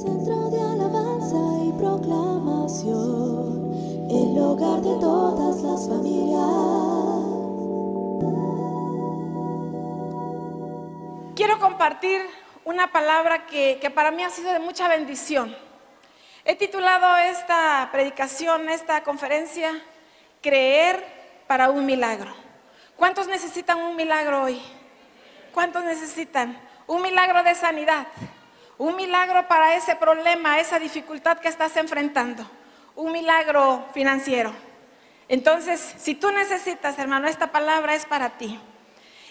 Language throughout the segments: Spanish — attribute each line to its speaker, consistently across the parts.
Speaker 1: Centro de alabanza y proclamación, el hogar de todas las familias.
Speaker 2: Quiero compartir una palabra que para mí ha sido de mucha bendición. He titulado esta predicación, esta conferencia, Creer para un milagro. ¿Cuántos necesitan un milagro hoy? ¿Cuántos necesitan? Un milagro de sanidad, un milagro para ese problema, esa dificultad que estás enfrentando, un milagro financiero. Entonces, si tú necesitas, hermano, esta palabra es para ti.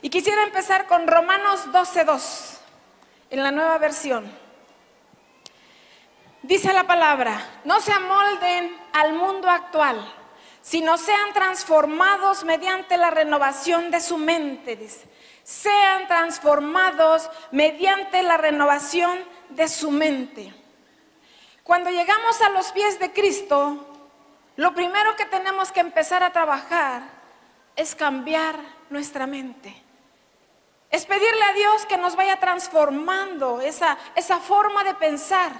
Speaker 2: Y quisiera empezar con Romanos 12:2, en la nueva versión. Dice la palabra: no se amolden al mundo actual, sino sean transformados mediante la renovación de su mente, dice. Sean transformados mediante la renovación de su mente. Cuando llegamos a los pies de Cristo, lo primero que tenemos que empezar a trabajar es cambiar nuestra mente. Es pedirle a Dios que nos vaya transformando esa forma de pensar,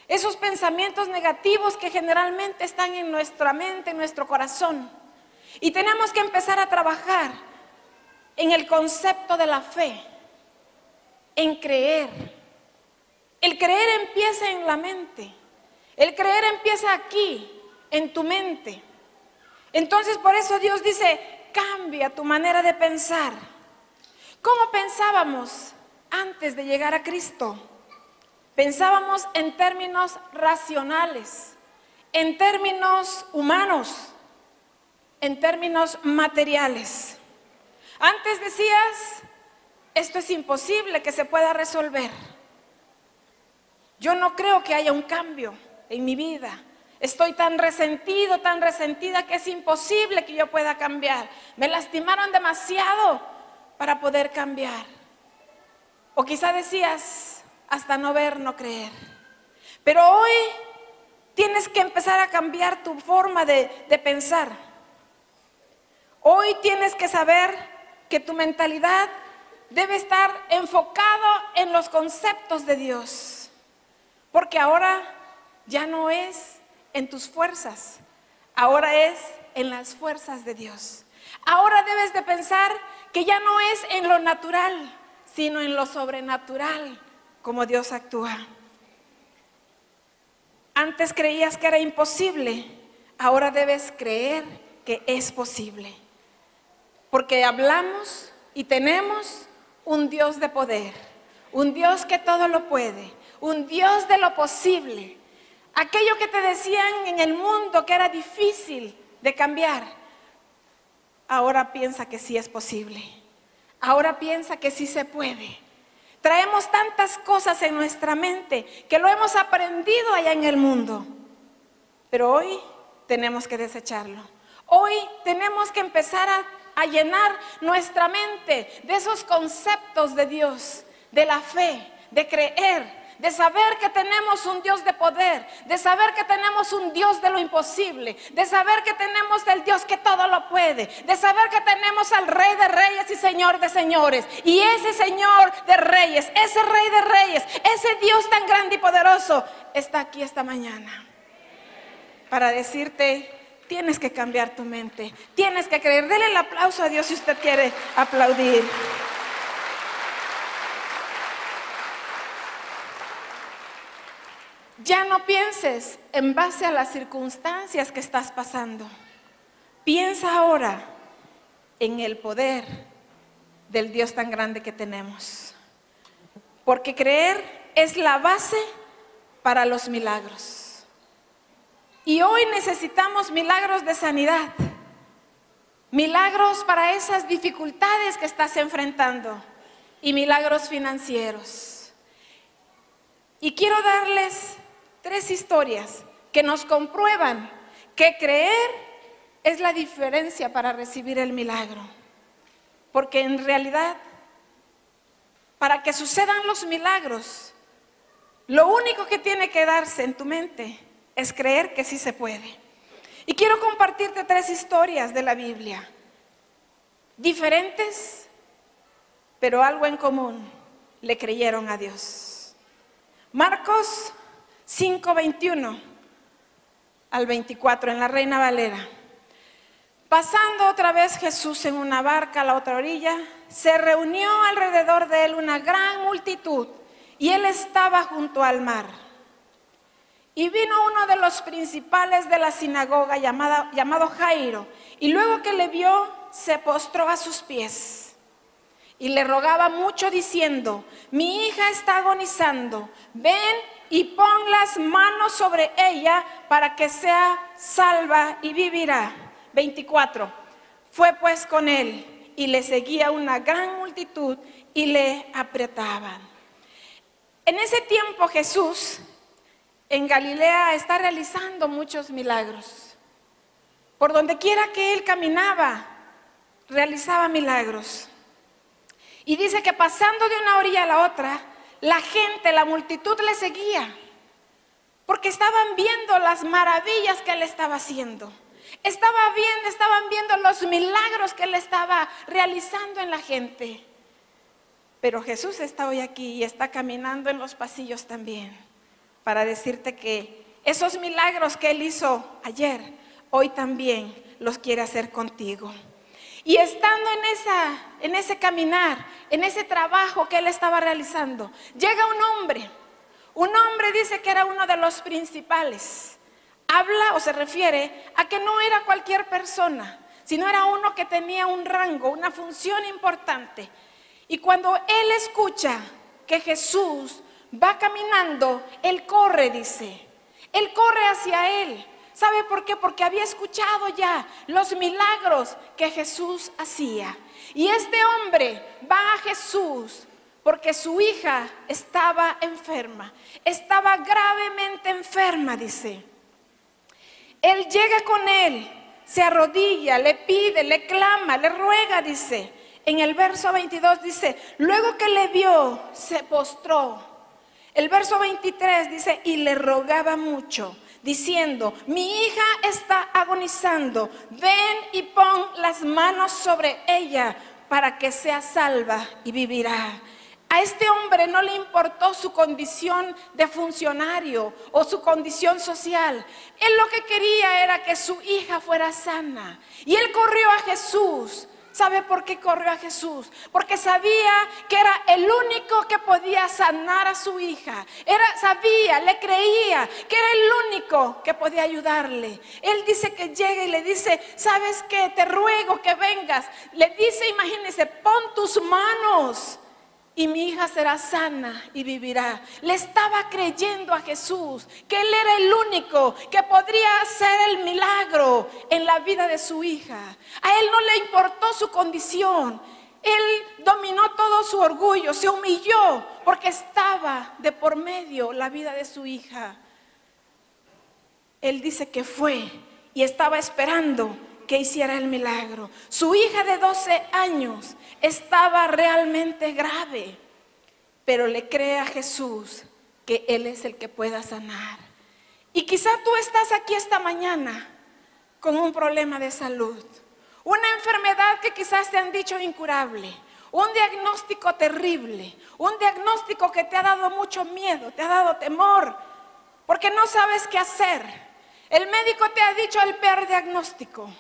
Speaker 2: esos pensamientos negativos que generalmente están en nuestra mente, en nuestro corazón. Y tenemos que empezar a trabajar en el concepto de la fe, en creer. El creer empieza en la mente. El creer empieza aquí, en tu mente. Entonces, por eso Dios dice: cambia tu manera de pensar. ¿Cómo pensábamos antes de llegar a Cristo? Pensábamos en términos racionales, en términos humanos, en términos materiales. Antes decías: esto es imposible que se pueda resolver. Yo no creo que haya un cambio en mi vida. Estoy tan resentido, tan resentida, que es imposible que yo pueda cambiar. Me lastimaron demasiado para poder cambiar. O quizá decías: hasta no ver, no creer. Pero hoy tienes que empezar a cambiar tu forma de pensar. Hoy tienes que saber que tu mentalidad debe estar enfocado en los conceptos de Dios. Porque ahora ya no es en tus fuerzas, ahora es en las fuerzas de Dios. Ahora debes de pensar que ya no es en lo natural, sino en lo sobrenatural, como Dios actúa. Antes creías que era imposible, ahora debes creer que es posible. Porque hablamos y tenemos un Dios de poder, un Dios que todo lo puede, un Dios de lo posible. Aquello que te decían en el mundo que era difícil de cambiar, ahora piensa que sí es posible. Ahora piensa que sí se puede. Traemos tantas cosas en nuestra mente que lo hemos aprendido allá en el mundo, pero hoy tenemos que desecharlo. Hoy tenemos que empezar a llenar nuestra mente de esos conceptos de Dios, de la fe, de creer, de saber que tenemos un Dios de poder, de saber que tenemos un Dios de lo imposible, de saber que tenemos el Dios que todo lo puede, de saber que tenemos al Rey de Reyes y Señor de Señores. Y ese Señor de Reyes, ese Rey de Reyes, ese Dios tan grande y poderoso está aquí esta mañana para decirte: tienes que cambiar tu mente, tienes que creer. Dele el aplauso a Dios si usted quiere aplaudir. Ya no pienses en base a las circunstancias que estás pasando. Piensa ahora en el poder del Dios tan grande que tenemos. Porque creer es la base para los milagros. Y hoy necesitamos milagros de sanidad, milagros para esas dificultades que estás enfrentando y milagros financieros. Y quiero darles 3 historias que nos comprueban que creer es la diferencia para recibir el milagro. Porque en realidad, para que sucedan los milagros, lo único que tiene que darse en tu mente es creer que sí se puede. Y quiero compartirte 3 historias de la Biblia, diferentes, pero algo en común: le creyeron a Dios. Marcos 5, 21 al 24 en la Reina Valera. Pasando otra vez Jesús en una barca a la otra orilla, se reunió alrededor de él una gran multitud y él estaba junto al mar. Y vino uno de los principales de la sinagoga llamado Jairo, y luego que le vio, se postró a sus pies y le rogaba mucho diciendo: mi hija está agonizando, ven y pon las manos sobre ella para que sea salva y vivirá. 24. Fue pues con él y le seguía una gran multitud y le apretaban. En ese tiempo Jesús en Galilea está realizando muchos milagros. Por donde quiera que él caminaba, realizaba milagros. Y dice que pasando de una orilla a la otra, la gente, la multitud le seguía, porque estaban viendo las maravillas que él estaba haciendo. Estaban viendo los milagros que él estaba realizando en la gente. Pero Jesús está hoy aquí y está caminando en los pasillos también, para decirte que esos milagros que él hizo ayer, hoy también los quiere hacer contigo. Y estando en ese caminar, en ese trabajo que él estaba realizando, llega un hombre dice que era uno de los principales. Habla o se refiere a que no era cualquier persona, sino era uno que tenía un rango, una función importante. Y cuando él escucha que Jesús va caminando, él corre, dice. Él corre hacia él. ¿Sabe por qué? Porque había escuchado ya los milagros que Jesús hacía. Y este hombre va a Jesús porque su hija estaba enferma. Estaba gravemente enferma, dice. Él llega con él, se arrodilla, le pide, le clama, le ruega, dice. En el verso 22 dice, luego que le vio, se postró. El verso 23 dice, y le rogaba mucho, diciendo, mi hija está agonizando, ven y pon las manos sobre ella para que sea salva y vivirá. A este hombre no le importó su condición de funcionario o su condición social. Él lo que quería era que su hija fuera sana. Y él corrió a Jesús. ¿Sabe por qué corrió a Jesús? Porque sabía que era el único que podía sanar a su hija. Le creía que era el único que podía ayudarle. Él dice que llega y le dice, ¿sabes qué? Te ruego que vengas. Le dice, imagínese, pon tus manos y mi hija será sana y vivirá. Le estaba creyendo a Jesús que él era el único que podría hacer el milagro en la vida de su hija. A él no le importó su condición. Él dominó todo su orgullo, se humilló porque estaba de por medio la vida de su hija. Él dice que fue y estaba esperando que hiciera el milagro. Su hija de 12 años estaba realmente grave, pero le cree a Jesús que Él es el que pueda sanar. Y quizá tú estás aquí esta mañana con un problema de salud, una enfermedad que quizás te han dicho incurable, un diagnóstico terrible, un diagnóstico que te ha dado mucho miedo, te ha dado temor, porque no sabes qué hacer. El médico te ha dicho el peor diagnóstico.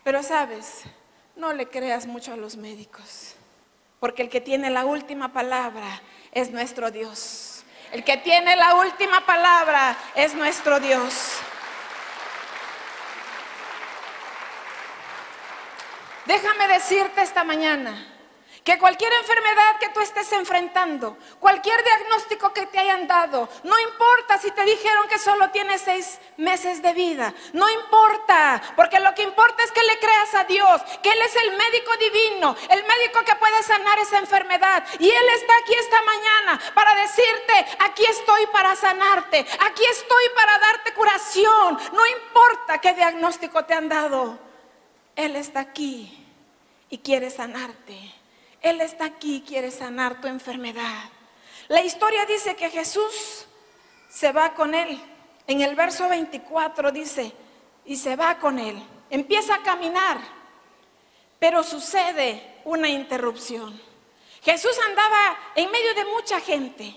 Speaker 2: Pero sabes, no le creas mucho a los médicos, porque el que tiene la última palabra es nuestro Dios. El que tiene la última palabra es nuestro Dios. Déjame decirte esta mañana que cualquier enfermedad que tú estés enfrentando, cualquier diagnóstico que te hayan dado, no importa si te dijeron que solo tienes 6 meses de vida, no importa, porque lo que importa es que le creas a Dios, que Él es el médico divino, el médico que puede sanar esa enfermedad. Y Él está aquí esta mañana para decirte, aquí estoy para sanarte, aquí estoy para darte curación. No importa qué diagnóstico te han dado, Él está aquí y quiere sanarte. Él está aquí y quiere sanar tu enfermedad. La historia dice que Jesús se va con él. En el verso 24 dice, y se va con él. Empieza a caminar, pero sucede una interrupción. Jesús andaba en medio de mucha gente,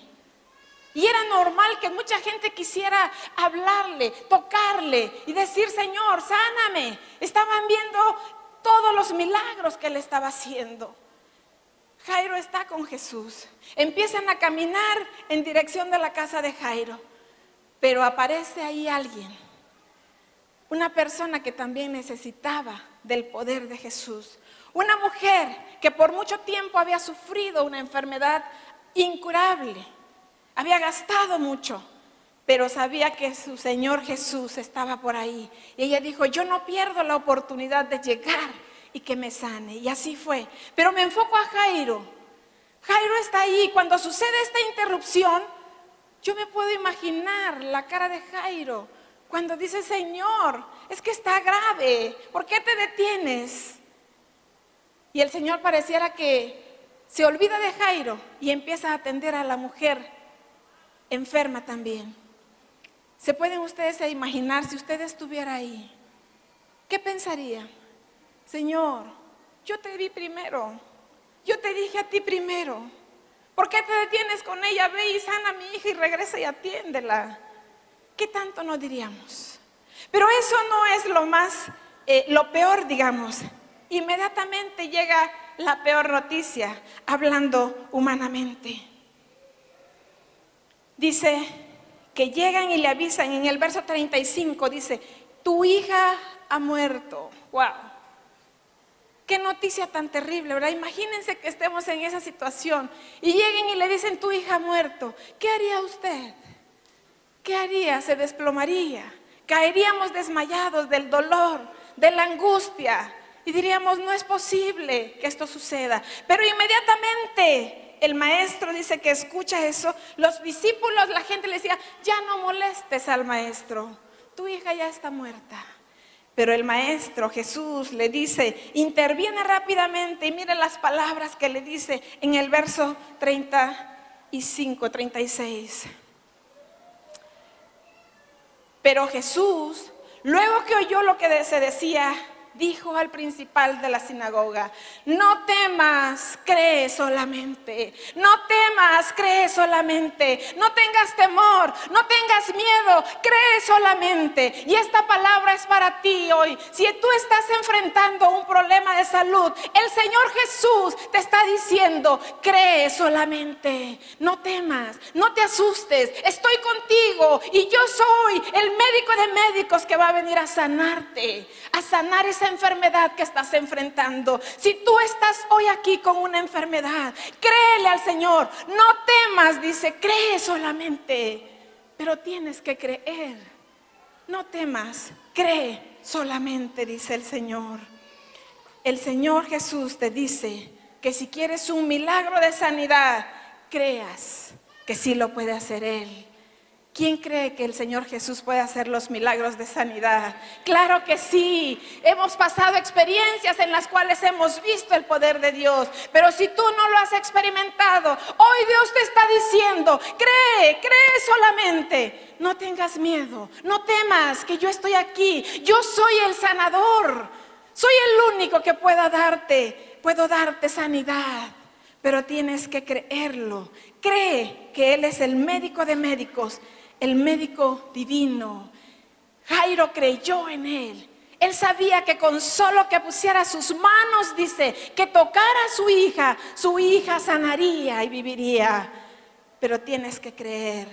Speaker 2: Y era normal que mucha gente quisiera hablarle, tocarle y decir: Señor, sáname. Estaban viendo todos los milagros que él estaba haciendo. Jairo está con Jesús. Empiezan a caminar en dirección de la casa de Jairo. Pero aparece ahí alguien, una persona que también necesitaba del poder de Jesús. Una mujer que por mucho tiempo había sufrido una enfermedad incurable. Había gastado mucho, pero sabía que su Señor Jesús estaba por ahí. Y ella dijo: yo no pierdo la oportunidad de llegar y que me sane. Y así fue. Pero me enfoco a Jairo. Jairo está ahí. Cuando sucede esta interrupción, yo me puedo imaginar la cara de Jairo cuando dice: Señor, es que está grave, ¿por qué te detienes? Y el Señor pareciera que se olvida de Jairo y empieza a atender a la mujer enferma también. ¿Se pueden ustedes imaginar si usted estuviera ahí? ¿Qué pensaría? Señor, yo te vi primero, yo te dije a ti primero. ¿Por qué te detienes con ella? Ve y sana a mi hija y regresa y atiéndela. ¿Qué tanto nos diríamos? Pero eso no es lo peor, digamos. Inmediatamente llega la peor noticia, hablando humanamente. Dice que llegan y le avisan, en el verso 35 dice: tu hija ha muerto. ¡Wow! Qué noticia tan terrible, ¿verdad? Imagínense que estemos en esa situación y lleguen y le dicen: tu hija ha muerto. ¿Qué haría usted? ¿Qué haría? Se desplomaría. Caeríamos desmayados del dolor, de la angustia, y diríamos: no es posible que esto suceda. Pero inmediatamente el maestro dice que escucha eso. Los discípulos, la gente le decía: ya no molestes al maestro, tu hija ya está muerta. Pero el maestro Jesús le dice, interviene rápidamente, y mire las palabras que le dice en el verso 35, 36. Pero Jesús, luego que oyó lo que se decía, dijo al principal de la sinagoga: no temas, cree solamente. No temas, cree solamente. No tengas temor, no tengas miedo, cree solamente. Y esta palabra es para ti hoy. Si tú estás enfrentando un problema de salud, el Señor Jesús te está diciendo: cree solamente. No temas, no te asustes. Estoy contigo y yo soy el médico de médicos que va a venir a sanarte, a sanar esa enfermedad que estás enfrentando. Si tú estás hoy aquí con una enfermedad, créele al Señor. No temas, dice, cree solamente. Pero tienes que creer. No temas, cree solamente, dice el Señor. El Señor Jesús te dice que si quieres un milagro de sanidad, creas que sí lo puede hacer Él. ¿Quién cree que el Señor Jesús puede hacer los milagros de sanidad? Claro que sí. Hemos pasado experiencias en las cuales hemos visto el poder de Dios. Pero si tú no lo has experimentado, hoy Dios te está diciendo: cree solamente. No tengas miedo, no temas, que yo estoy aquí. Yo soy el sanador. Soy el único que puedo darte sanidad. Pero tienes que creerlo. Cree que Él es el médico de médicos, el médico divino. Jairo creyó en Él. Él sabía que con solo que pusiera sus manos, dice, que tocara a su hija sanaría y viviría. Pero tienes que creer.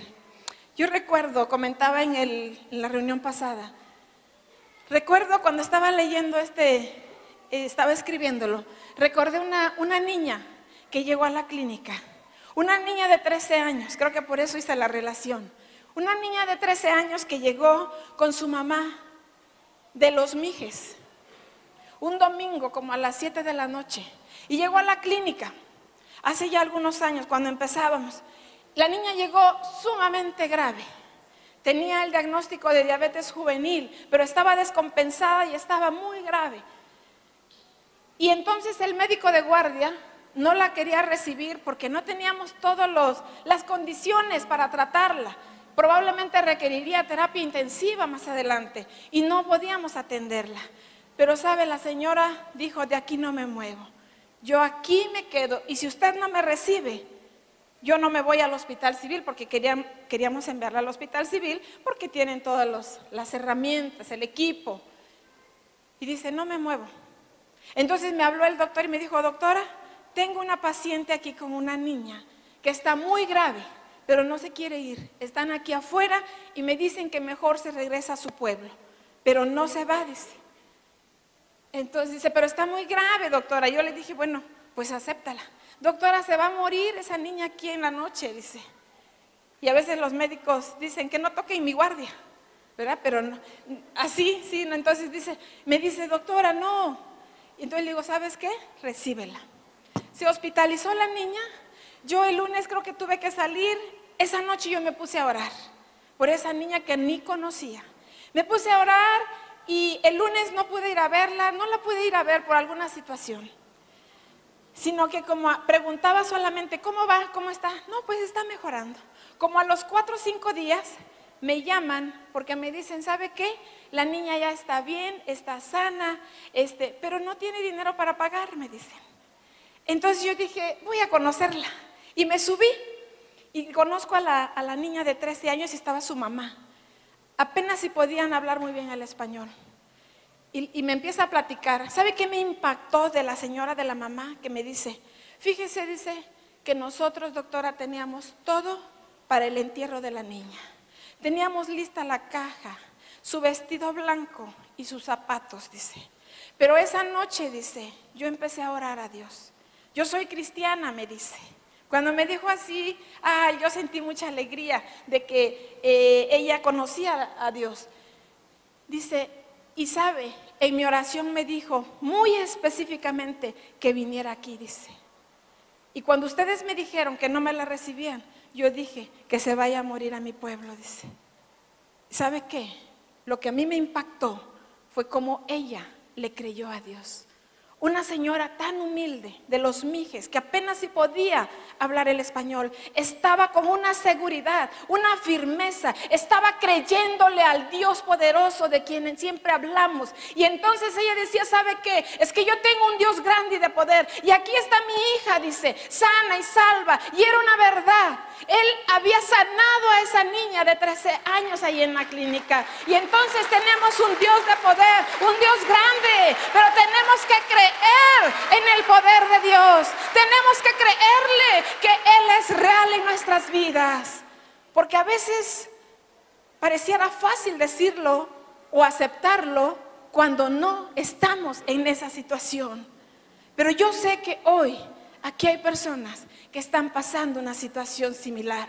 Speaker 2: Yo recuerdo, comentaba en la reunión pasada, recuerdo cuando estaba leyendo estaba escribiéndolo, recordé una niña que llegó a la clínica. Una niña de 13 años, creo que por eso hice la relación. Una niña de 13 años que llegó con su mamá de Los Mijes, un domingo como a las 7 de la noche. Y llegó a la clínica, hace ya algunos años, cuando empezábamos. La niña llegó sumamente grave. Tenía el diagnóstico de diabetes juvenil, pero estaba descompensada y estaba muy grave. Y entonces el médico de guardia no la quería recibir porque no teníamos todas las condiciones para tratarla. Probablemente requeriría terapia intensiva más adelante y no podíamos atenderla. Pero sabe, la señora dijo: de aquí no me muevo, yo aquí me quedo, y si usted no me recibe, Yo no me voy al hospital civil porque queríamos enviarla al hospital civil porque tienen todas las herramientas, el equipo. Y dice, no me muevo. Entonces me habló el doctor y me dijo, doctora, tengo una paciente aquí con una niña que está muy grave, pero no se quiere ir. Están aquí afuera y me dicen que mejor se regresa a su pueblo, pero no se va, dice. Entonces dice, pero está muy grave, doctora. Yo le dije, bueno, pues acéptala. Doctora, se va a morir esa niña aquí en la noche, dice. Y a veces los médicos dicen que no toquen mi guardia, ¿verdad? Pero no, así, sí, no. Entonces me dice, doctora, no. Y entonces le digo, ¿sabes qué? Recíbela. Se hospitalizó la niña. Yo el lunes creo que tuve que salir. Esa noche yo me puse a orar por esa niña que ni conocía. Me puse a orar y el lunes no pude ir a verla, no la pude ir a ver por alguna situación. Sino que como preguntaba solamente, ¿cómo va? ¿Cómo está? No, pues está mejorando. Como a los 4 o 5 días me llaman porque me dicen, ¿sabe qué? La niña ya está bien, está sana, pero no tiene dinero para pagar, me dicen. Entonces yo dije, voy a conocerla. Y me subí y conozco a la niña de 13 años y estaba su mamá. Apenas si podían hablar muy bien el español. Y me empieza a platicar. ¿Sabe qué me impactó de la señora, de la mamá? Que me dice, fíjese, dice, que nosotros, doctora, teníamos todo para el entierro de la niña. Teníamos lista la caja, su vestido blanco y sus zapatos, dice. Pero esa noche, dice, yo empecé a orar a Dios. Yo soy cristiana, me dice. Cuando me dijo así, yo sentí mucha alegría de que ella conocía a Dios. Dice, y sabe, en mi oración me dijo muy específicamente que viniera aquí, dice. Y cuando ustedes me dijeron que no me la recibían, yo dije que se vaya a morir a mi pueblo, dice. ¿Sabe qué? Lo que a mí me impactó fue cómo ella le creyó a Dios. Una señora tan humilde de los Mijes, que apenas si podía hablar el español, estaba con una seguridad, una firmeza, estaba creyéndole al Dios poderoso de quien siempre hablamos. Y entonces ella decía, ¿sabe qué? Es que yo tengo un Dios grande y de poder. Y aquí está mi hija, dice, sana y salva. Y era una verdad. Él había sanado a esa niña de 13 años ahí en la clínica. Y entonces tenemos un Dios de poder, un Dios grande, pero tenemos que creer en el poder de Dios. Tenemos que creerle que Él es real en nuestras vidas. Porque a veces pareciera fácil decirlo o aceptarlo cuando no estamos en esa situación. Pero yo sé que hoy aquí hay personas que están pasando una situación similar.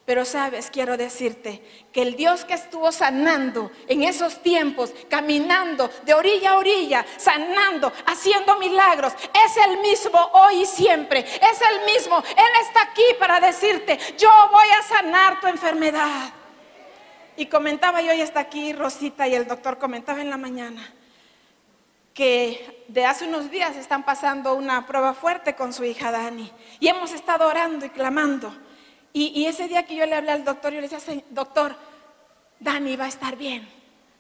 Speaker 2: Pero sabes, quiero decirte que el Dios que estuvo sanando en esos tiempos, caminando de orilla a orilla, sanando, haciendo milagros, es el mismo hoy y siempre. Es el mismo. Él está aquí para decirte, yo voy a sanar tu enfermedad. Y comentaba, y hoy está aquí Rosita y el doctor comentaba en la mañana que de hace unos días están pasando una prueba fuerte con su hija Dani. Y hemos estado orando y clamando. Y ese día que yo le hablé al doctor, yo le decía, doctor, Dani va a estar bien.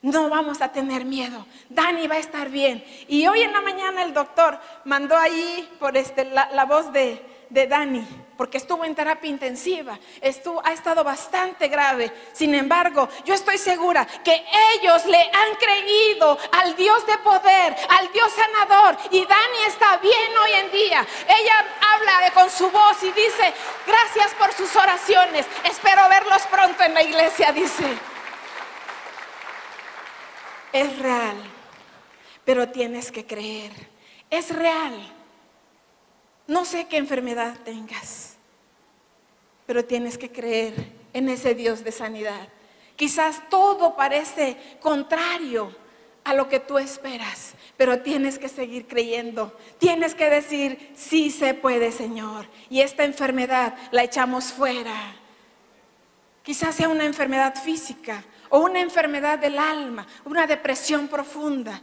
Speaker 2: No vamos a tener miedo. Dani va a estar bien. Y hoy en la mañana el doctor mandó ahí por la voz de Dani, porque estuvo en terapia intensiva, ha estado bastante grave. Sin embargo, yo estoy segura que ellos le han creído al Dios de poder, al Dios sanador, y Dani está bien hoy en día. Ella habla con su voz y dice, gracias por sus oraciones, espero verlos pronto en la iglesia, dice. Es real, pero tienes que creer. Es real. No sé qué enfermedad tengas, pero tienes que creer en ese Dios de sanidad. Quizás todo parece contrario a lo que tú esperas, pero tienes que seguir creyendo. Tienes que decir, sí se puede, Señor, y esta enfermedad la echamos fuera. Quizás sea una enfermedad física o una enfermedad del alma, una depresión profunda.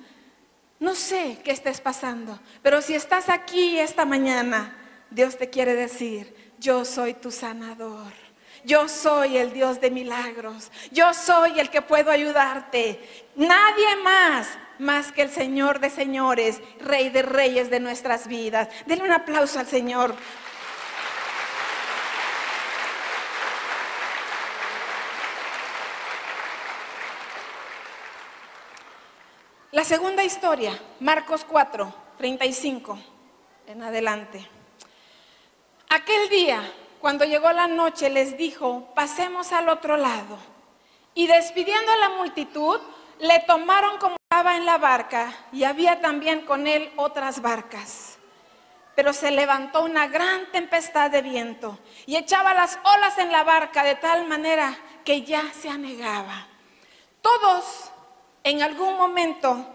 Speaker 2: No sé qué estés pasando, pero si estás aquí esta mañana, Dios te quiere decir, yo soy tu sanador. Yo soy el Dios de milagros. Yo soy el que puedo ayudarte. Nadie más que el Señor de señores, Rey de reyes de nuestras vidas. Denle un aplauso al Señor. La segunda historia, Marcos 4, 35 en adelante. Aquel día, cuando llegó la noche, les dijo: pasemos al otro lado. Y despidiendo a la multitud, le tomaron como estaba en la barca, y había también con él otras barcas. Pero se levantó una gran tempestad de viento y echaba las olas en la barca de tal manera que ya se anegaba. Todos en algún momento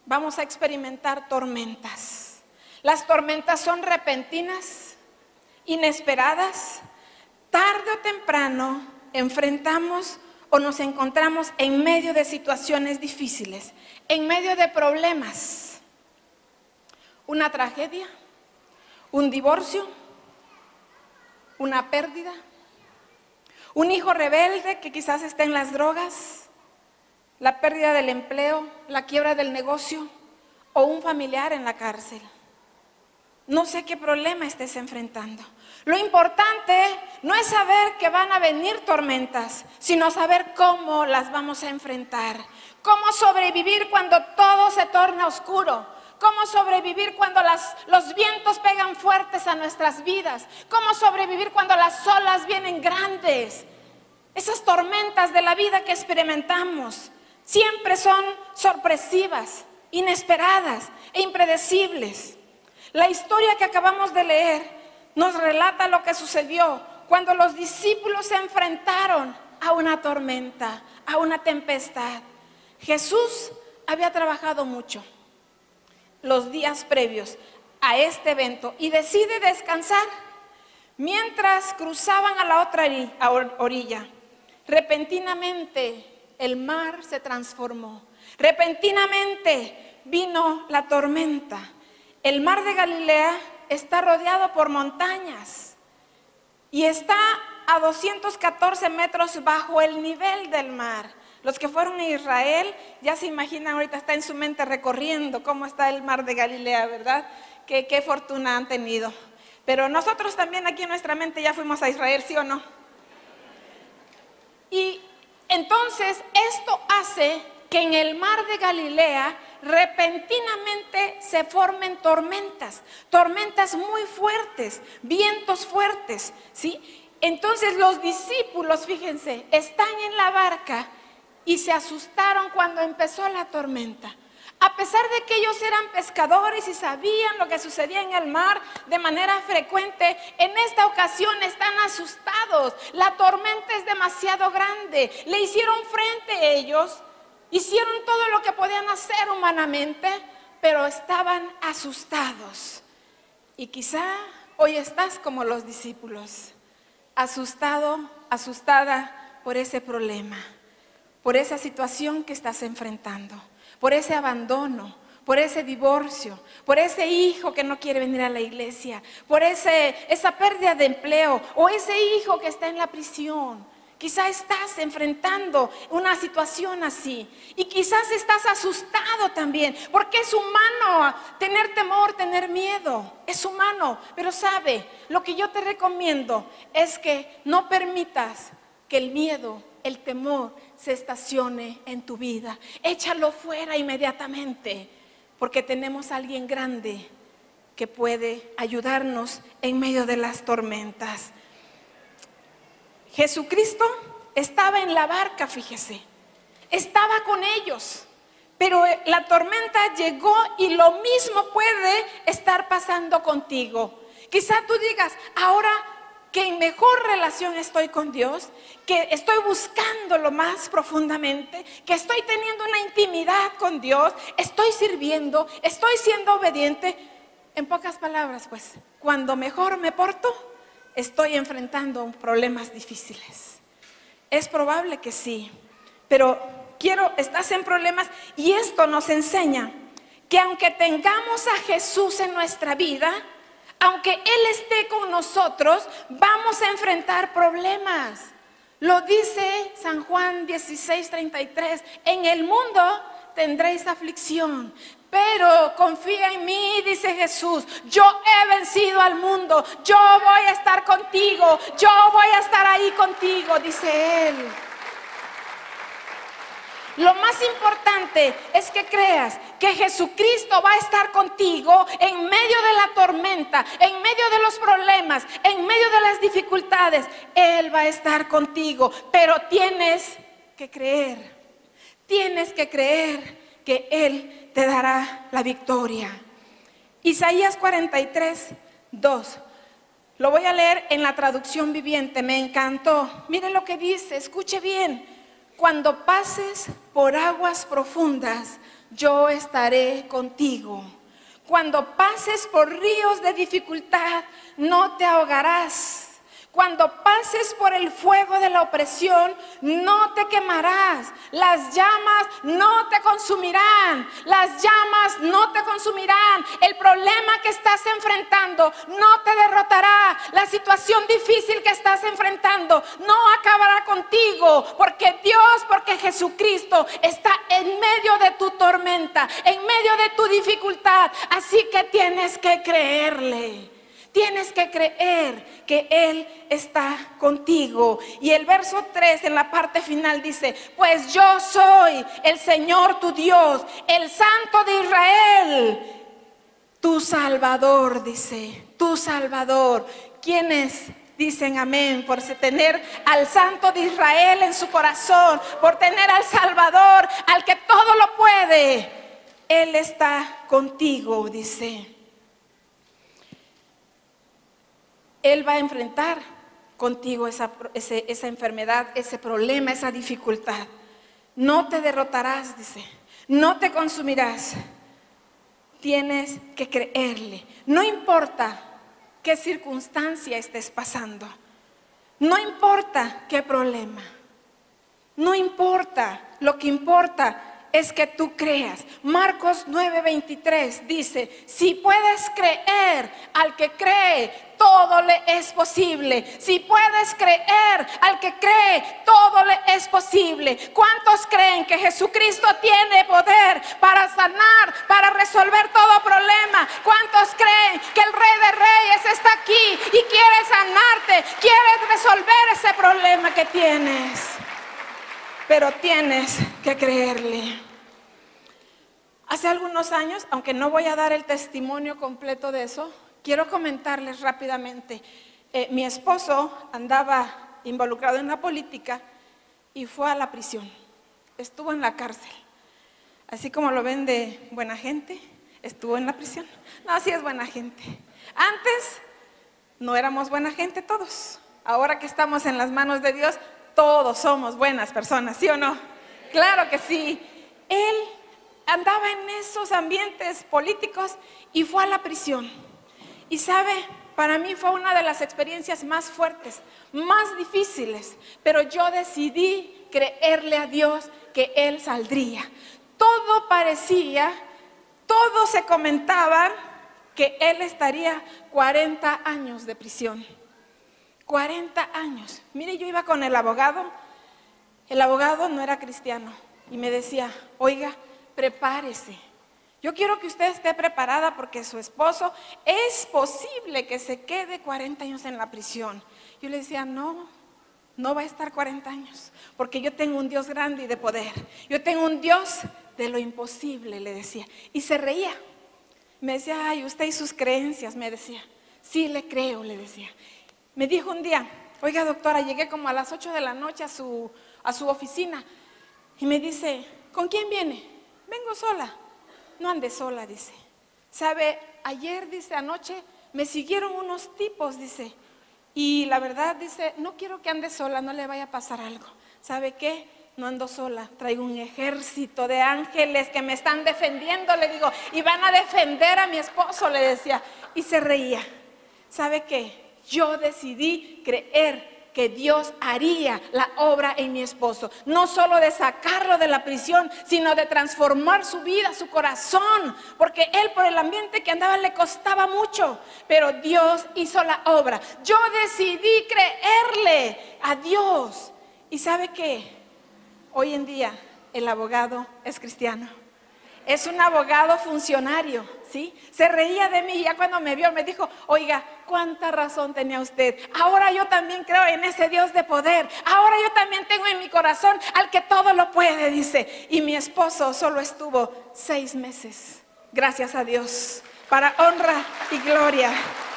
Speaker 2: vamos a experimentar tormentas. Las tormentas son repentinas, inesperadas. Tarde o temprano enfrentamos o nos encontramos en medio de situaciones difíciles, en medio de problemas. Una tragedia, un divorcio, una pérdida, un hijo rebelde que quizás está en las drogas, la pérdida del empleo, la quiebra del negocio o un familiar en la cárcel. No sé qué problema estés enfrentando. Lo importante no es saber que van a venir tormentas, sino saber cómo las vamos a enfrentar. Cómo sobrevivir cuando todo se torna oscuro. Cómo sobrevivir cuando los vientos pegan fuertes a nuestras vidas. Cómo sobrevivir cuando las olas vienen grandes. Esas tormentas de la vida que experimentamos siempre son sorpresivas, inesperadas e impredecibles. La historia que acabamos de leer nos relata lo que sucedió cuando los discípulos se enfrentaron a una tormenta, a una tempestad. Jesús había trabajado mucho los días previos a este evento y decide descansar mientras cruzaban a la otra orilla. Repentinamente el mar se transformó. Repentinamente vino la tormenta. El mar de Galilea está rodeado por montañas y está a 214 metros bajo el nivel del mar. Los que fueron a Israel ya se imaginan, ahorita está en su mente recorriendo cómo está el mar de Galilea, ¿verdad? Qué fortuna han tenido. Pero nosotros también aquí en nuestra mente ya fuimos a Israel, ¿sí o no? Y entonces esto hace que en el mar de Galilea repentinamente se formen tormentas, tormentas muy fuertes, vientos fuertes, ¿sí? Entonces los discípulos, fíjense, están en la barca y se asustaron cuando empezó la tormenta. A pesar de que ellos eran pescadores y sabían lo que sucedía en el mar de manera frecuente, en esta ocasión están asustados. La tormenta es demasiado grande. Le hicieron frente ellos, hicieron todo lo que podían hacer humanamente, pero estaban asustados. Y quizá hoy estás como los discípulos, asustado, asustada por ese problema, por esa situación que estás enfrentando, por ese abandono, por ese divorcio, por ese hijo que no quiere venir a la iglesia, por esa pérdida de empleo o ese hijo que está en la prisión. Quizás estás enfrentando una situación así y quizás estás asustado también, porque es humano tener temor, tener miedo, es humano. Pero sabe, lo que yo te recomiendo es que no permitas que el miedo, el temor se estacione en tu vida. Échalo fuera inmediatamente, porque tenemos a alguien grande que puede ayudarnos en medio de las tormentas. Jesucristo estaba en la barca, fíjese, estaba con ellos, pero la tormenta llegó y lo mismo puede estar pasando contigo. Quizá tú digas, ahora que en mejor relación estoy con Dios, que estoy buscándolo más profundamente, que estoy teniendo una intimidad con Dios, estoy sirviendo, estoy siendo obediente. En pocas palabras, pues, cuando mejor me porto, estoy enfrentando problemas difíciles. Es probable que sí, pero estás en problemas y esto nos enseña que aunque tengamos a Jesús en nuestra vida, aunque Él esté con nosotros, vamos a enfrentar problemas. Lo dice San Juan 16:33, en el mundo tendréis aflicción, pero confía en mí, dice Jesús, yo he vencido al mundo, yo voy a estar contigo, yo voy a estar ahí contigo, dice Él. Lo más importante es que creas que Jesucristo va a estar contigo en medio de la tormenta, en medio de los problemas, en medio de las dificultades. Él va a estar contigo, pero tienes que creer. Tienes que creer que Él te dará la victoria. Isaías 43:2. Lo voy a leer en la traducción viviente, me encantó. Mire lo que dice, escuche bien. Cuando pases por aguas profundas, yo estaré contigo. Cuando pases por ríos de dificultad, no te ahogarás. Cuando pases por el fuego de la opresión, no te quemarás. Las llamas no te consumirán. Las llamas no te consumirán. El problema que estás enfrentando no te derrotará. La situación difícil que estás enfrentando no acabará contigo. Porque Dios, porque Jesucristo está en medio de tu tormenta, en medio de tu dificultad. Así que tienes que creerle. Tienes que creer que Él está contigo. Y el verso 3 en la parte final dice: pues yo soy el Señor tu Dios, el Santo de Israel, tu Salvador, dice, tu Salvador. ¿Quiénes dicen amén por tener al Santo de Israel en su corazón, por tener al Salvador, al que todo lo puede? Él está contigo, dice. Él va a enfrentar contigo esa enfermedad, ese problema, esa dificultad. No te derrotarás, dice. No te consumirás. Tienes que creerle. No importa qué circunstancia estés pasando. No importa qué problema. No importa. Lo que importa es que tú creas. Marcos 9:23 dice: si puedes creer, al que cree, todo le es posible. Si puedes creer, al que cree, todo le es posible. ¿Cuántos creen que Jesucristo tiene poder para sanar, para resolver todo problema? ¿Cuántos creen que el Rey de Reyes está aquí y quiere sanarte, quiere resolver ese problema que tienes? Pero tienes que creerle. Hace algunos años, aunque no voy a dar el testimonio completo de eso, quiero comentarles rápidamente. Mi esposo andaba involucrado en la política y fue a la prisión. Estuvo en la cárcel. Así como lo ven de buena gente, estuvo en la prisión. No, sí es buena gente. Antes no éramos buena gente todos. Ahora que estamos en las manos de Dios, todos somos buenas personas, ¿sí o no? Claro que sí. Él andaba en esos ambientes políticos y fue a la prisión. Y sabe, para mí fue una de las experiencias más fuertes, más difíciles, pero yo decidí creerle a Dios que Él saldría. Todo parecía, todo se comentaba que Él estaría 40 años de prisión. 40 años. Mire, yo iba con el abogado no era cristiano y me decía: oiga, prepárese. Yo quiero que usted esté preparada porque su esposo es posible que se quede 40 años en la prisión. Yo le decía: no va a estar 40 años, porque yo tengo un Dios grande y de poder. Yo tengo un Dios de lo imposible, le decía. Y se reía. Me decía: ay, usted y sus creencias, me decía. Sí, le creo, le decía. Me dijo un día: oiga, doctora, llegué como a las 8 de la noche a su oficina. Y me dice: ¿con quién viene? Vengo sola. No ande sola, dice. ¿Sabe? Ayer, dice, anoche me siguieron unos tipos, dice. Y la verdad, dice, no quiero que ande sola, no le vaya a pasar algo. ¿Sabe qué? No ando sola, traigo un ejército de ángeles que me están defendiendo, le digo. Y van a defender a mi esposo, le decía. Y se reía. ¿Sabe qué? Yo decidí creer que Dios haría la obra en mi esposo, no solo de sacarlo de la prisión, sino de transformar su vida, su corazón, porque él, por el ambiente que andaba, le costaba mucho, pero Dios hizo la obra. Yo decidí creerle a Dios. ¿Y sabe qué? Hoy en día el abogado es cristiano. es un abogado funcionario, ¿sí? Se reía de mí y ya cuando me vio me dijo, oiga, cuánta razón tenía usted. Ahora yo también creo en ese Dios de poder. Ahora yo también tengo en mi corazón al que todo lo puede, dice. Y mi esposo solo estuvo 6 meses, gracias a Dios, para honra y gloria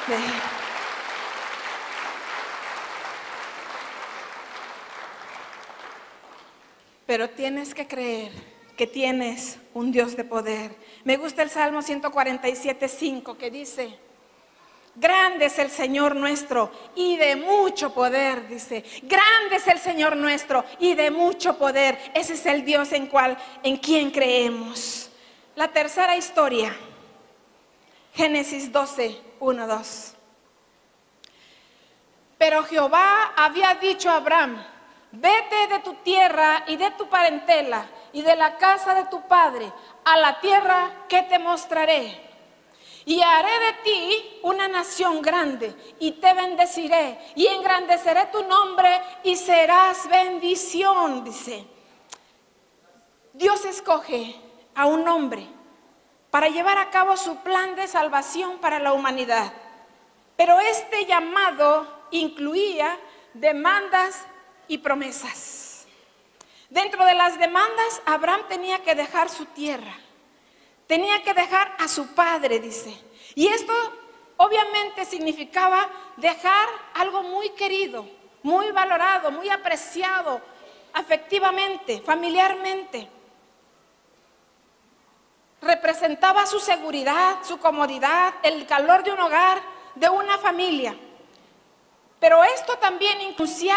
Speaker 2: de Él. Pero tienes que creer que tienes un Dios de poder. Me gusta el Salmo 147:5 que dice, grande es el Señor nuestro y de mucho poder, dice. Grande es el Señor nuestro y de mucho poder. Ese es el Dios en quien creemos. La tercera historia, Génesis 12:1-2. Pero Jehová había dicho a Abraham, vete de tu tierra y de tu parentela y de la casa de tu padre a la tierra que te mostraré. Y haré de ti una nación grande y te bendeciré y engrandeceré tu nombre y serás bendición, dice. Dios escoge a un hombre para llevar a cabo su plan de salvación para la humanidad. Pero este llamado incluía demandas y promesas. Dentro de las demandas, Abraham tenía que dejar su tierra, tenía que dejar a su padre, dice. Y esto obviamente significaba dejar algo muy querido, muy valorado, muy apreciado, afectivamente, familiarmente. Representaba su seguridad, su comodidad, el calor de un hogar, de una familia. Pero esto también incluía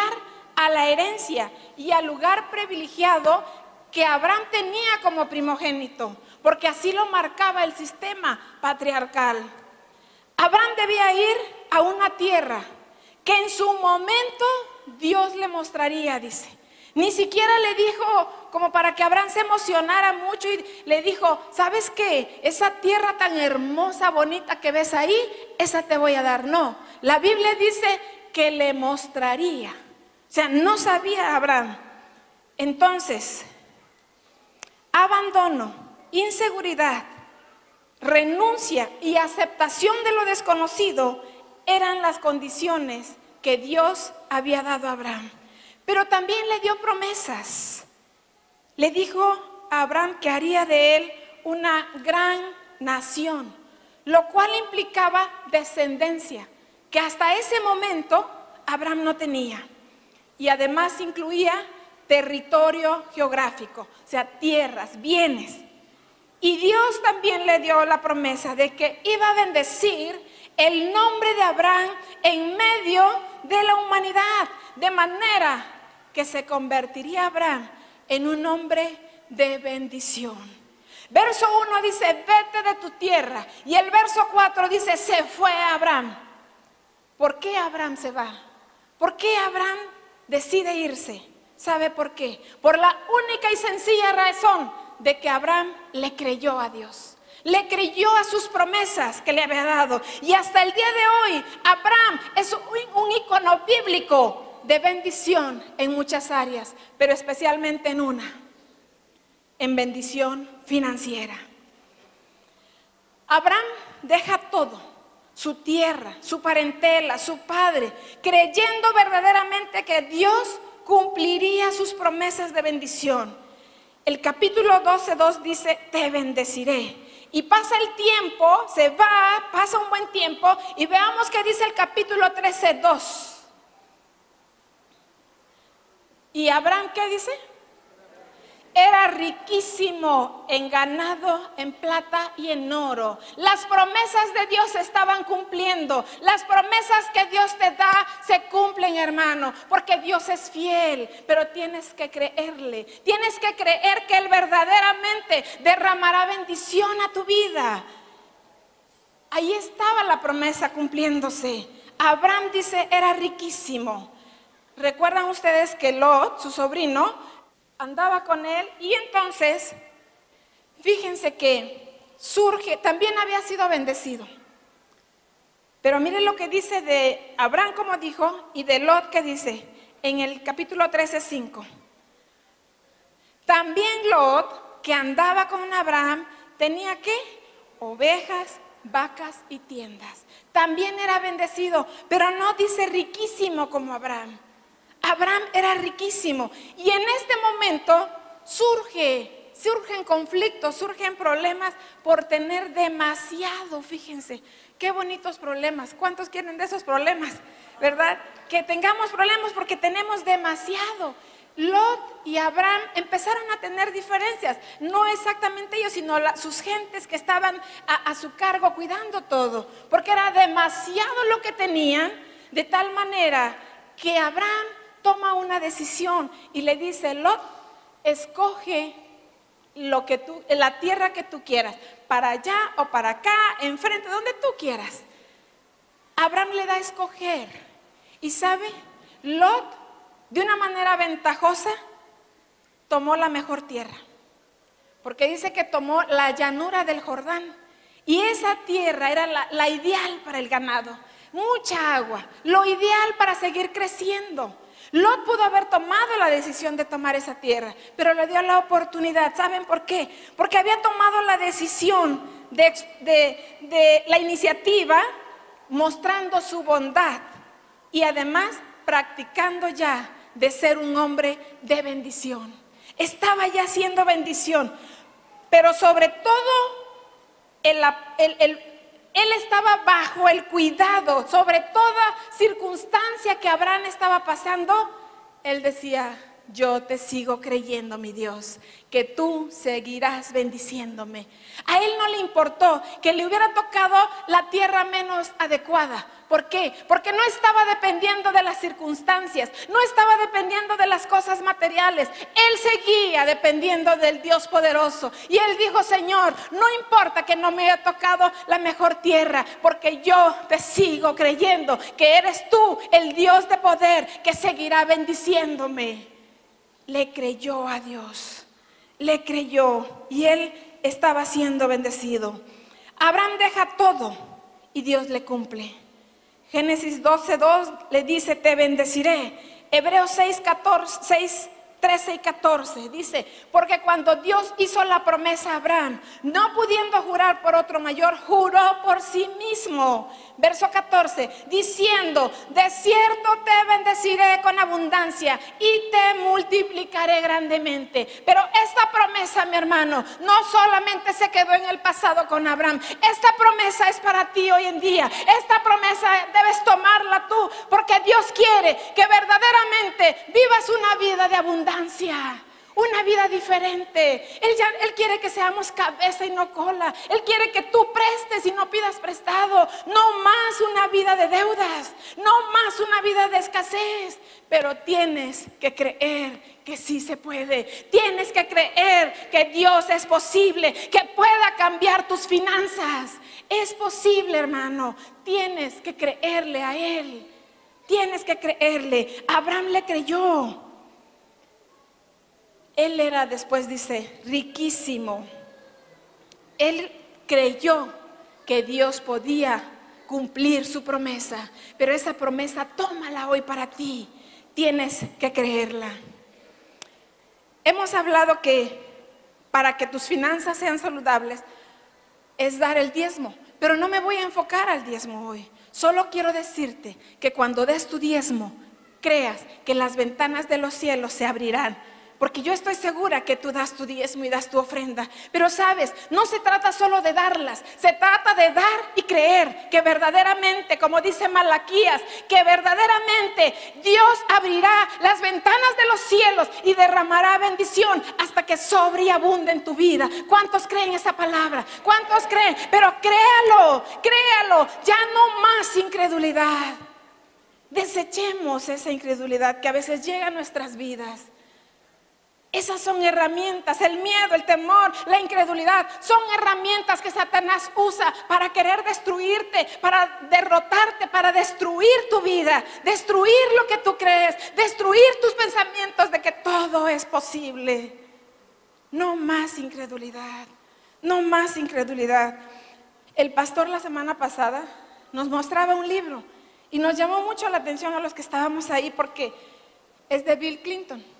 Speaker 2: a la herencia y al lugar privilegiado que Abraham tenía como primogénito, porque así lo marcaba el sistema patriarcal. Abraham debía ir a una tierra que en su momento Dios le mostraría, dice. Ni siquiera le dijo como para que Abraham se emocionara mucho y le dijo, ¿sabes qué? Esa tierra tan hermosa, bonita que ves ahí, esa te voy a dar. No, la Biblia dice que le mostraría. O sea, no sabía Abraham. Entonces, abandono, inseguridad, renuncia y aceptación de lo desconocido eran las condiciones que Dios había dado a Abraham. Pero también le dio promesas. Le dijo a Abraham que haría de él una gran nación, lo cual implicaba descendencia, que hasta ese momento Abraham no tenía. Y además incluía territorio geográfico, o sea, tierras, bienes. Y Dios también le dio la promesa de que iba a bendecir el nombre de Abraham en medio de la humanidad, de manera que se convertiría Abraham en un hombre de bendición. Verso 1 dice, vete de tu tierra. Y el verso 4 dice, se fue Abraham. ¿Por qué Abraham se va? ¿Por qué Abraham decide irse? ¿Sabe por qué? Por la única y sencilla razón de que Abraham le creyó a Dios. Le creyó a sus promesas que le había dado. Y hasta el día de hoy, Abraham es un icono bíblico de bendición en muchas áreas, pero especialmente en una, en bendición financiera. Abraham deja todo, su tierra, su parentela, su padre, creyendo verdaderamente que Dios cumpliría sus promesas de bendición. El capítulo 12:2 dice, te bendeciré. Y pasa el tiempo, se va, pasa un buen tiempo, y veamos qué dice el capítulo 13:2. ¿Y Abraham qué dice? Era riquísimo en ganado, en plata y en oro. Las promesas de Dios se estaban cumpliendo. Las promesas que Dios te da se cumplen, hermano, porque Dios es fiel, pero tienes que creerle. Tienes que creer que Él verdaderamente derramará bendición a tu vida. Ahí estaba la promesa cumpliéndose. Abraham dice, era riquísimo. ¿Recuerdan ustedes que Lot, su sobrino, andaba con él? Y entonces, fíjense que surge, también había sido bendecido. Pero miren lo que dice de Abraham, como dijo, y de Lot, que dice en el capítulo 13:5. También Lot, que andaba con Abraham, tenía ¿qué? Ovejas, vacas y tiendas. También era bendecido, pero no dice riquísimo como Abraham. Abraham era riquísimo y en este momento surgen conflictos, surgen problemas por tener demasiado. Fíjense, qué bonitos problemas. ¿Cuántos quieren de esos problemas? ¿Verdad? Que tengamos problemas porque tenemos demasiado. Lot y Abraham empezaron a tener diferencias, no exactamente ellos, sino sus gentes que estaban a su cargo cuidando todo, porque era demasiado lo que tenían, de tal manera que Abraham toma una decisión y le dice: Lot, escoge la tierra que tú quieras, para allá o para acá, enfrente, donde tú quieras. Abraham le da a escoger, y ¿sabe? Lot, de una manera ventajosa, tomó la mejor tierra, porque dice que tomó la llanura del Jordán, y esa tierra era la ideal para el ganado, mucha agua, lo ideal para seguir creciendo. Lot pudo haber tomado la decisión de tomar esa tierra, pero le dio la oportunidad. ¿Saben por qué? Porque había tomado la decisión de la iniciativa, mostrando su bondad y además practicando ya de ser un hombre de bendición. Estaba ya siendo bendición, pero sobre todo él estaba bajo el cuidado, sobre toda circunstancia que Abraham estaba pasando. Él decía: yo te sigo creyendo, mi Dios, que tú seguirás bendiciéndome. A él no le importó que le hubiera tocado la tierra menos adecuada. ¿Por qué? Porque no estaba dependiendo de las circunstancias, no estaba dependiendo de las cosas materiales. Él seguía dependiendo del Dios poderoso. Y él dijo: Señor, no importa que no me haya tocado la mejor tierra, porque yo te sigo creyendo que eres tú el Dios de poder que seguirá bendiciéndome. Le creyó a Dios, le creyó, y él estaba siendo bendecido. Abraham deja todo y Dios le cumple. Génesis 12:2 le dice: te bendeciré. Hebreos 13 y 14 dice: porque cuando Dios hizo la promesa a Abraham, no pudiendo jurar por otro mayor, juró por sí mismo. Verso 14, diciendo: de cierto te bendeciré con abundancia y te multiplicaré grandemente. Pero esta promesa, mi hermano, no solamente se quedó en el pasado con Abraham. Esta promesa es para ti hoy en día. Esta promesa debes tomarla tú, porque Dios quiere que verdaderamente vivas una vida de abundancia, una vida diferente. Él quiere que seamos cabeza y no cola. Él quiere que tú prestes y no pidas prestado. No más una vida de deudas, no más una vida de escasez. Pero tienes que creer que sí se puede. Tienes que creer que Dios es posible, que pueda cambiar tus finanzas. Es posible, hermano. Tienes que creerle a Él. Tienes que creerle. Abraham le creyó. Él era, después dice, riquísimo. Él creyó que Dios podía cumplir su promesa, pero esa promesa tómala hoy para ti. Tienes que creerla. Hemos hablado que para que tus finanzas sean saludables es dar el diezmo, pero no me voy a enfocar al diezmo hoy. Solo quiero decirte que cuando des tu diezmo, creas que las ventanas de los cielos se abrirán. Porque yo estoy segura que tú das tu diezmo y das tu ofrenda. Pero sabes, no se trata solo de darlas. Se trata de dar y creer que verdaderamente, como dice Malaquías, que verdaderamente Dios abrirá las ventanas de los cielos y derramará bendición hasta que sobre y abunde en tu vida. ¿Cuántos creen esa palabra? ¿Cuántos creen? Pero créalo, créalo. Ya no más incredulidad. Desechemos esa incredulidad que a veces llega a nuestras vidas. Esas son herramientas, el miedo, el temor, la incredulidad, son herramientas que Satanás usa para querer destruirte, para derrotarte, para destruir tu vida, destruir lo que tú crees, destruir tus pensamientos de que todo es posible. No más incredulidad, no más incredulidad. El pastor la semana pasada nos mostraba un libro y nos llamó mucho la atención a los que estábamos ahí porque es de Bill Clinton.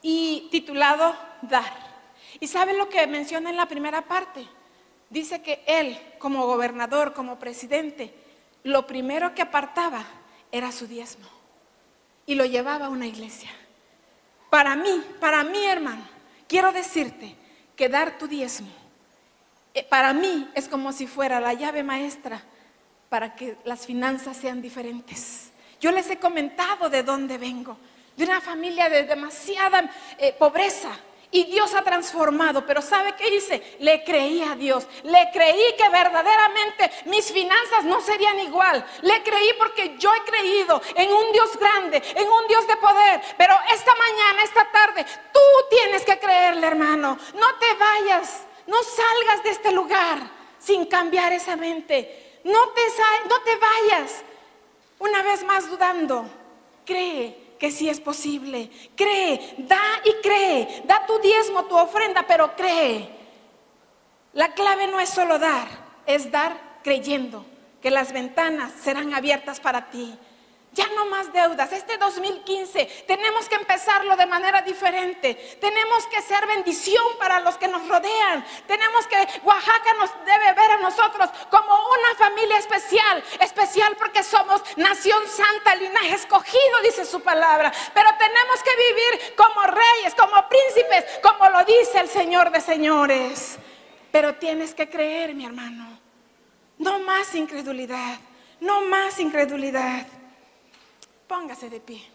Speaker 2: Y titulado Dar. ¿Y sabe lo que menciona en la primera parte? Dice que él, como gobernador, como presidente, lo primero que apartaba era su diezmo y lo llevaba a una iglesia. Para mí, hermano, quiero decirte que dar tu diezmo, para mí es como si fuera la llave maestra para que las finanzas sean diferentes. Yo les he comentado de dónde vengo, de una familia de demasiada pobreza. Y Dios ha transformado, pero ¿sabe qué hice? Le creí a Dios, le creí que verdaderamente mis finanzas no serían igual. Le creí porque yo he creído en un Dios grande, en un Dios de poder. Pero esta mañana, esta tarde, tú tienes que creerle, hermano. No te vayas, no salgas de este lugar sin cambiar esa mente. No te vayas una vez más dudando. Cree que sí es posible. Cree, da tu diezmo, tu ofrenda, pero cree. La clave no es solo dar, es dar creyendo que las ventanas serán abiertas para ti. Ya no más deudas. Este 2015 tenemos que empezarlo de manera diferente. Tenemos que ser bendición para los que nos rodean. Tenemos que, Oaxaca nos debe ver a nosotros como una familia especial. Especial porque somos nación santa, linaje escogido, dice su palabra. Pero tenemos que vivir como reyes, como príncipes, como lo dice el Señor de señores. Pero tienes que creer, mi hermano. No más incredulidad, no más incredulidad. Póngase de pie.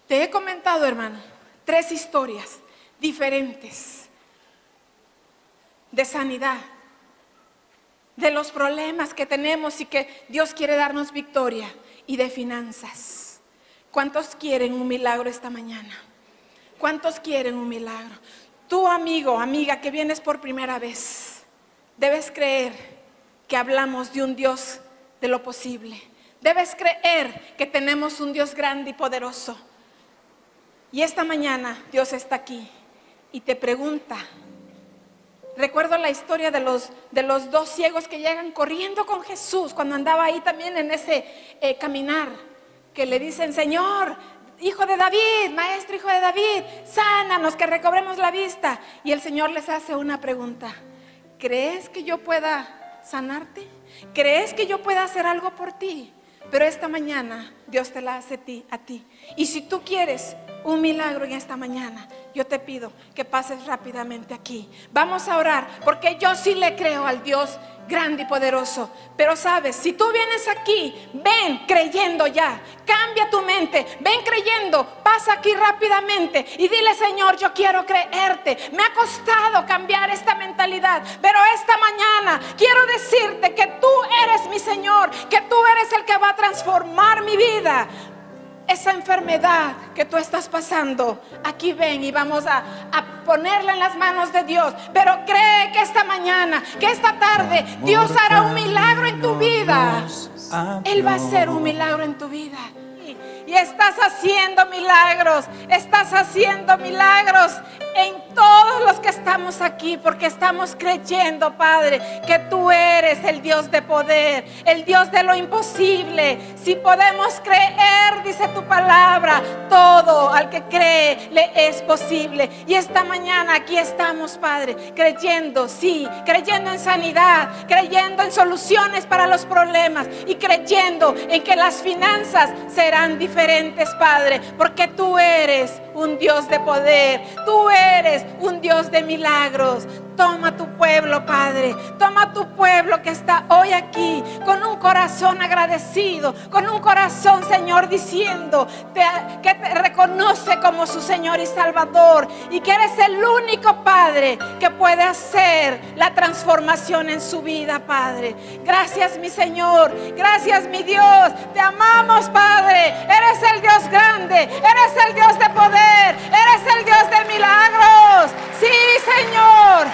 Speaker 2: Te he comentado, hermano, 3 historias diferentes de sanidad, de los problemas que tenemos y que Dios quiere darnos victoria, y de finanzas. ¿Cuántos quieren un milagro esta mañana? ¿Cuántos quieren un milagro? Tú, amigo, amiga, que vienes por primera vez, debes creer que hablamos de un Dios de lo posible. Debes creer que tenemos un Dios grande y poderoso. Y esta mañana Dios está aquí y te pregunta. Recuerdo la historia de los 2 ciegos que llegan corriendo con Jesús cuando andaba ahí también en ese caminar, que le dicen: Señor, Hijo de David, Maestro, Hijo de David, sánanos, que recobremos la vista. Y el Señor les hace una pregunta: ¿crees que yo pueda sanarte? ¿Crees que yo pueda hacer algo por ti? Pero esta mañana Dios te la hace a ti. Y si tú quieres un milagro en esta mañana, yo te pido que pases rápidamente aquí. Vamos a orar, porque yo sí le creo al Dios grande y poderoso. Pero sabes, si tú vienes aquí, ven creyendo ya. Cambia tu mente, ven creyendo. Pasa aquí rápidamente y dile: Señor, yo quiero creerte. Me ha costado cambiar esta mentalidad, pero esta mañana quiero decirte que tú eres mi Señor, que tú eres el que va a transformar mi vida. Esa enfermedad que tú estás pasando, aquí ven y vamos a ponerla en las manos de Dios. Pero cree que esta mañana, que esta tarde, Dios hará un milagro en tu vida. Él va a hacer un milagro en tu vida. Y estás haciendo milagros en todos los que estamos aquí, porque estamos creyendo, Padre, que tú eres el Dios de poder, el Dios de lo imposible. Si podemos creer, dice tu palabra, todo al que cree le es posible. Y esta mañana aquí estamos, Padre, creyendo, sí, creyendo en sanidad, creyendo en soluciones para los problemas y creyendo en que las finanzas serán diferentes, Padre, porque tú eres un Dios de poder, tú eres un Dios de milagros. Toma tu pueblo, Padre, toma tu pueblo que está hoy aquí con un corazón agradecido, con un corazón, Señor, diciendo que te reconoce como su Señor y Salvador, y que eres el único, Padre, que puede hacer la transformación en su vida, Padre. Gracias, mi Señor, gracias, mi Dios, te amamos, Padre. Eres el Dios grande, eres el Dios de poder, eres el Dios de milagros. Sí, Señor,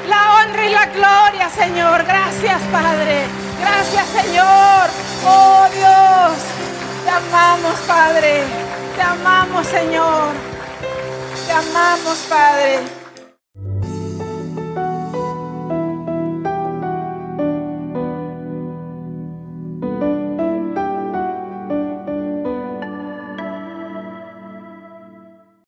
Speaker 2: la honra y la gloria, Señor. Gracias, Padre. Gracias, Señor. Oh, Dios, te amamos, Padre. Te amamos, Señor. Te amamos, Padre.